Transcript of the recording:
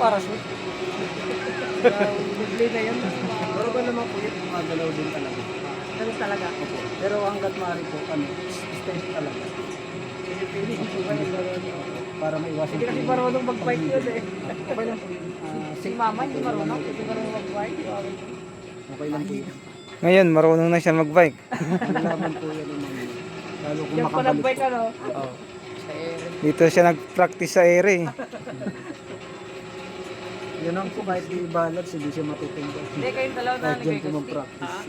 parachute. Libre na yun. Pero ba naman po yun, gumagalaw din talaga. Ganun talaga. Opo. Pero hanggat maaari po, steady talaga. Pili, hindi ba yung gano'n? Para maiwasan Hindi kasi po yung marunong mag-bike yun eh. Okay lang po yun. Si mama hindi marunong. Hindi marunong mag-bike. Okay lang po yun. Ngayon, marunong na siya magbike. Nalaman po yan ng mga lalo kung Diyan pa makabalik nag-bike po. ano? Oo. Sa ere. Dito siya nag-practice sa ere. Yan ang po kahit di balance, hindi siya matutumba. Hindi, kayong dalawa na Kahit dyan po nag-gusti. mag-practice.